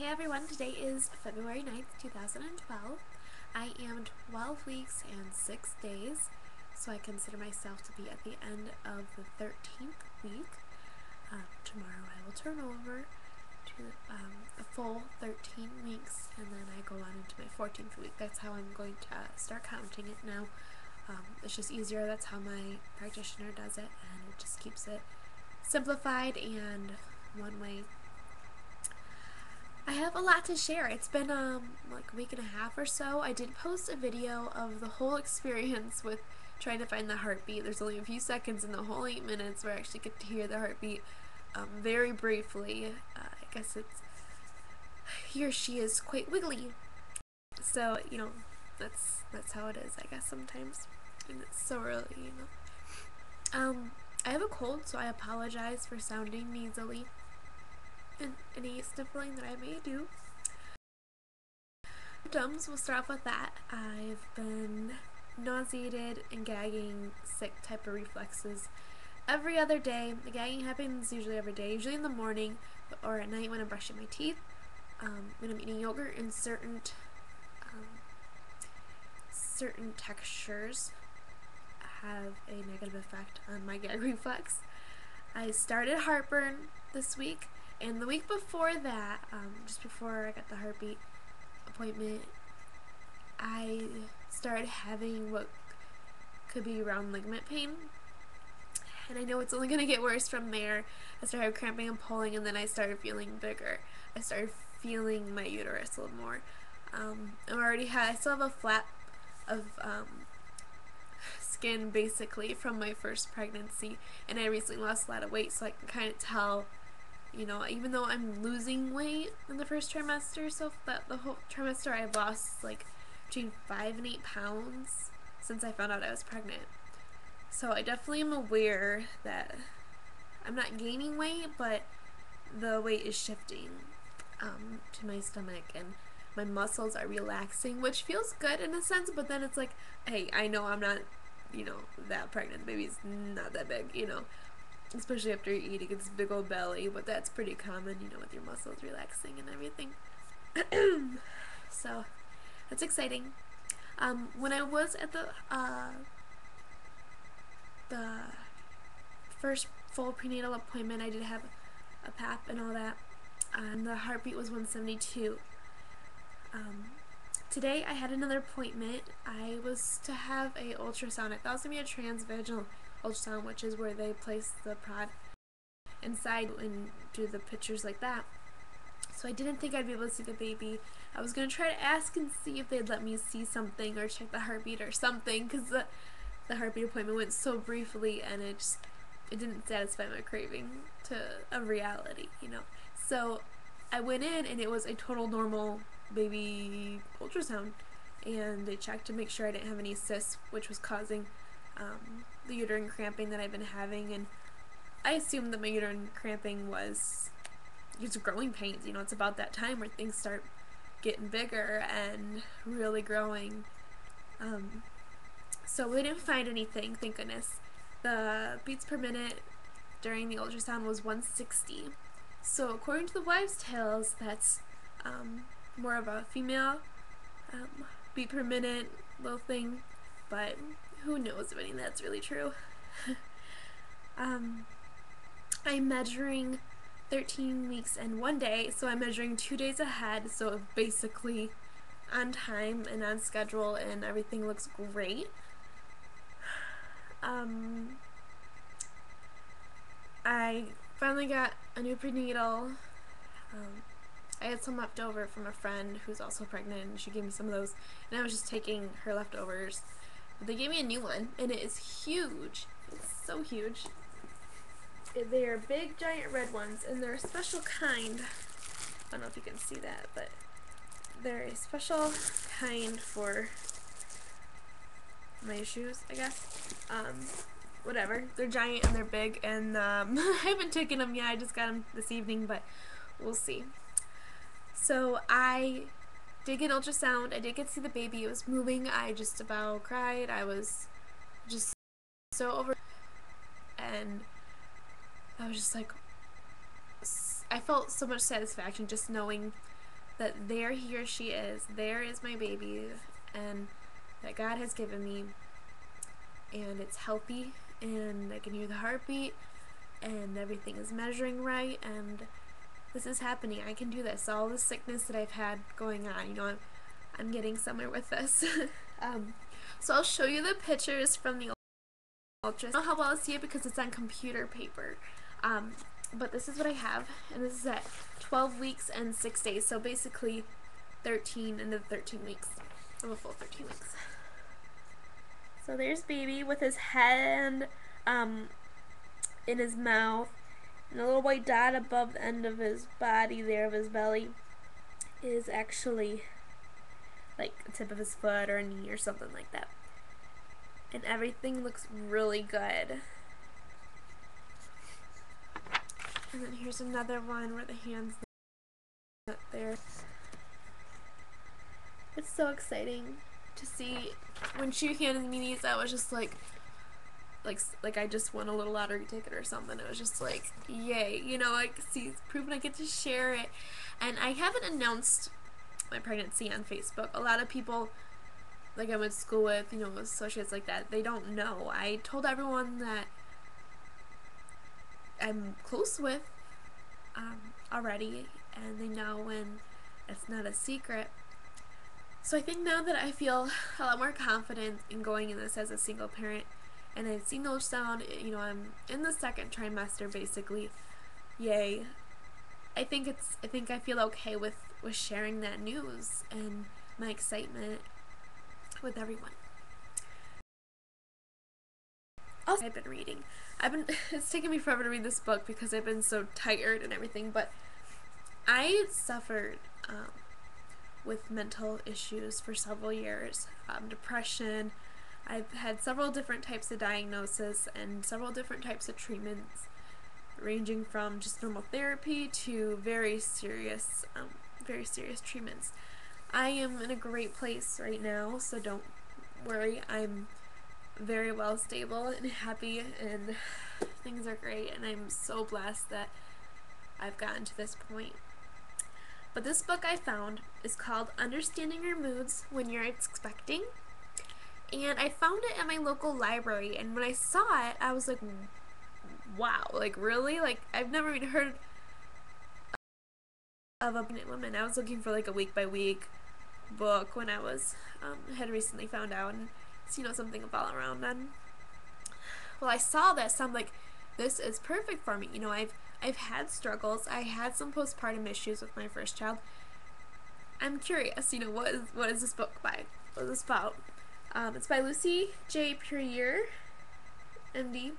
Hey everyone, today is February 9th, 2012. I am 12 weeks and 6 days, so I consider myself to be at the end of the 13th week. Tomorrow I will turn over to a full 13 weeks, and then I go on into my 14th week. That's how I'm going to start counting it now. It's just easier. That's how my practitioner does it, and it just keeps it simplified and one way. I have a lot to share. It's been like a week and a half or so. I did post a video of the whole experience with trying to find the heartbeat. There's only a few seconds in the whole 8 minutes where I actually get to hear the heartbeat very briefly. I guess it's he or she is quite wiggly. So, that's how it is, I guess, sometimes. And it's so early. I have a cold, so I apologize for sounding nasally and any sniffling that I may do. Symptoms, we'll start off with that. I've been nauseated and gagging, sick type of reflexes every other day. The gagging happens usually every day, usually in the morning or at night when I'm brushing my teeth, when I'm eating yogurt, and certain textures have a negative effect on my gag reflex. I started heartburn this week, and the week before that, just before I got the heartbeat appointment, I started having what could be round ligament pain, and I know it's only going to get worse from there. I started cramping and pulling, and then I started feeling bigger. I started feeling my uterus a little more. I still have a flap of skin basically from my first pregnancy, and I recently lost a lot of weight, so I can kind of tell, even though I'm losing weight in the first trimester, so that the whole trimester I've lost like between 5 and 8 pounds since I found out I was pregnant. So I definitely am aware that I'm not gaining weight, but the weight is shifting to my stomach, and my muscles are relaxing, which feels good in a sense, but then it's like, hey, I know I'm not, that pregnant. The baby's not that big, especially after you're eating. It's a big old belly, but that's pretty common, with your muscles relaxing and everything. So that's exciting. When I was at the first full prenatal appointment, I did have a PAP and all that, and the heartbeat was 172. Today I had another appointment. I was to have a ultrasound. I thought it was going to be a transvaginal ultrasound, which is where they place the prod inside and do the pictures like that. So I didn't think I'd be able to see the baby. I was going to try to ask and see if they'd let me see something or check the heartbeat or something, because the heartbeat appointment went so briefly, and it didn't satisfy my craving to a reality, So I went in, and it was a total normal baby ultrasound, and they checked to make sure I didn't have any cysts, which was causing the uterine cramping that I've been having. And I assumed that my uterine cramping was just growing pains. It's about that time where things start getting bigger and really growing. So we didn't find anything, thank goodness. The beats per minute during the ultrasound was 160. So according to the wives' tales, that's more of a female beat per minute little thing, but who knows if any of that's really true. I'm measuring 13 weeks and 1 day, so I'm measuring 2 days ahead, so basically on time and on schedule, and everything looks great. I finally got a new prenatal. I had some left over from a friend who's also pregnant, and she gave me some of those, and I was just taking her leftovers. But they gave me a new one, and it is huge. It's so huge. They are big, giant red ones, and they're a special kind. I don't know if you can see that, but they're a special kind for my shoes, I guess. Whatever. They're giant and they're big, and I haven't taken them yet. I just got them this evening, but we'll see. So I did get an ultrasound. I did get to see the baby. It was moving. I just about cried. I was just so over, and I was just like, I felt so much satisfaction just knowing that there he or she is, there is my baby, and that God has given me, and it's healthy, and I can hear the heartbeat, and everything is measuring right, and this is happening. I can do this. All the sickness that I've had going on, you know, I'm getting somewhere with this. So I'll show you the pictures from the ultrasound. I don't know how well I'll see it because it's on computer paper. But this is what I have, and this is at 12 weeks and 6 days. So basically 13 into 13 weeks of a full 13 weeks. So there's baby with his head in his mouth, and a little white dot above the end of his body there, of his belly, is actually like the tip of his foot or a knee or something like that. And everything looks really good. And then here's another one where the hand's not there. It's so exciting to see. When she handed me these, I was just like I just won a little lottery ticket or something. It was just like, yay, you know, like, see, it's proven I get to share it. And I haven't announced my pregnancy on Facebook. A lot of people, like I went to school with, you know, associates like that, they don't know. I told everyone that I'm close with already, and they know, and it's not a secret. So I think now that I feel a lot more confident in going in this as a single parent, and I've seen the ultrasound, you know, I'm in the second trimester basically, yay. I think I feel okay with sharing that news and my excitement with everyone. Also, I've been reading. It's taken me forever to read this book because I've been so tired and everything, but I suffered with mental issues for several years, depression. I've had several different types of diagnosis and several different types of treatments, ranging from just normal therapy to very serious treatments. I am in a great place right now, so don't worry. I'm very well stable and happy, and things are great, and I'm so blessed that I've gotten to this point. But this book I found is called Understanding Your Moods When You're Expecting, and I found it at my local library, and when I saw it, I was like, wow, like really? Like, I've never even heard of a pregnant woman. I was looking for like a week by week book when I was had recently found out and you know, something to follow around on. Well, I saw this, I'm like, this is perfect for me. You know, I've had struggles. I had some postpartum issues with my first child. I'm curious, you know, what is this book by? What is this about? It's by Lucy J. Puryear, MD,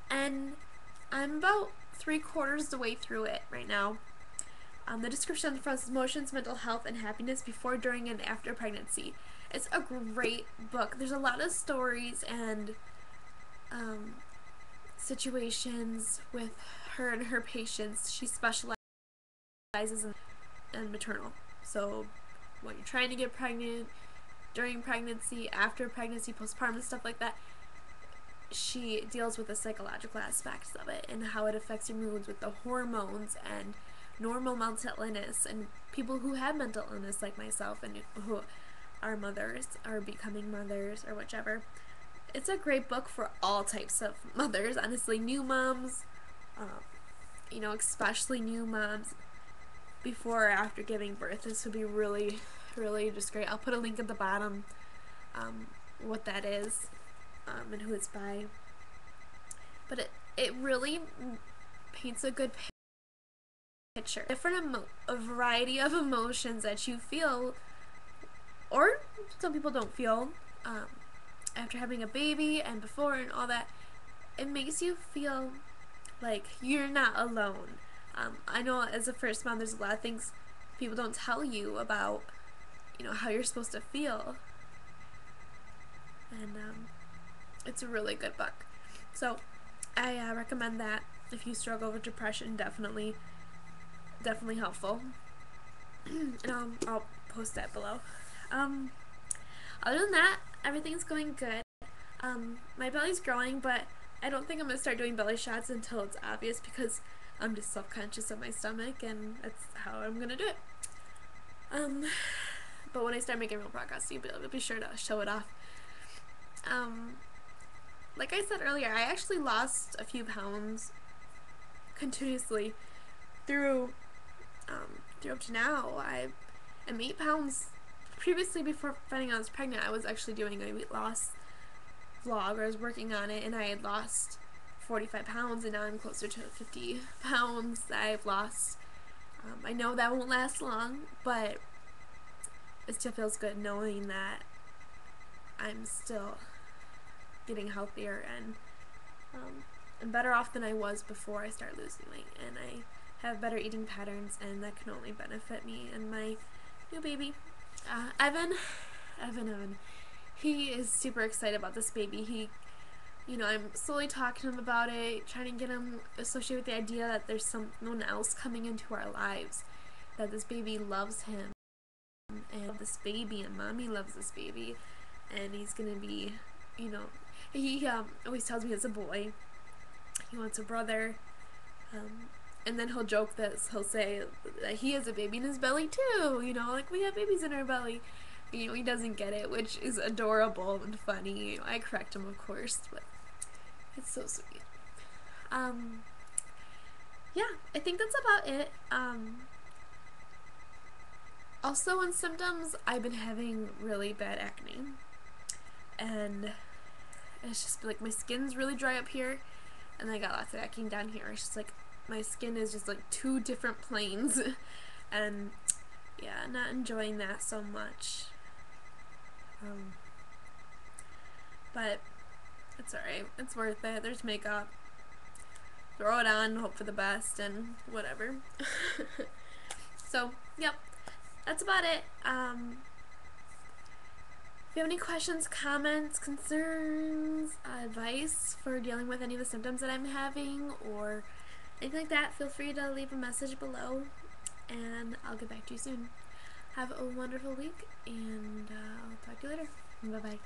and I'm about 3/4 of the way through it right now. The description from emotions, mental health, and happiness before, during, and after pregnancy. It's a great book. There's a lot of stories and situations with her and her patients. She specializes in maternal. So when you're trying to get pregnant, during pregnancy, after pregnancy, postpartum, stuff like that, she deals with the psychological aspects of it and how it affects your moods with the hormones and normal mental illness, and people who have mental illness like myself and who are mothers or becoming mothers or whichever. It's a great book for all types of mothers, honestly. New moms, you know, especially new moms before or after giving birth. This would be really, really just great. I'll put a link at the bottom what that is and who it's by. But it really paints a good picture. A variety of emotions that you feel, or some people don't feel, after having a baby and before and all that. It makes you feel like you're not alone. I know as a first mom, there's a lot of things people don't tell you about, you know, how you're supposed to feel. And it's a really good book. So I recommend that if you struggle with depression. Definitely helpful. And I'll post that below. Other than that, everything's going good. My belly's growing, but I don't think I'm going to start doing belly shots until it's obvious, because I'm just self-conscious of my stomach, and that's how I'm going to do it. Um, but when I start making real progress, you'll be sure to show it off. Um, like I said earlier, I actually lost a few pounds continuously through through up to now. I'm 8 pounds. Previously, before finding out I was pregnant, I was actually doing a weight loss vlog, or I was working on it, and I had lost 45 pounds, and now I'm closer to 50 pounds that I've lost. I know that won't last long, but it still feels good knowing that I'm still getting healthier and I'm better off than I was before I started losing weight, and I have better eating patterns, and that can only benefit me and my new baby. Evan, he is super excited about this baby. I'm slowly talking to him about it, trying to get him associated with the idea that there's someone else coming into our lives, that this baby loves him, and this baby, and mommy loves this baby, and he's gonna be, he always tells me it's a boy. He wants a brother, and then he'll joke that he'll say that he has a baby in his belly too. Like we have babies in our belly. He doesn't get it, which is adorable and funny. I correct him, of course, but it's so sweet. Yeah, I think that's about it. Also, on symptoms, I've been having really bad acne, and it's just like my skin's really dry up here, and I got lots of acne down here. It's just like my skin is just like two different planes, and yeah, not enjoying that so much. But it's alright. It's worth it. There's makeup. Throw it on, hope for the best, and whatever. So, yep. That's about it. If you have any questions, comments, concerns, advice for dealing with any of the symptoms that I'm having, or anything like that, feel free to leave a message below, and I'll get back to you soon. Have a wonderful week, and I'll talk to you later. Bye-bye.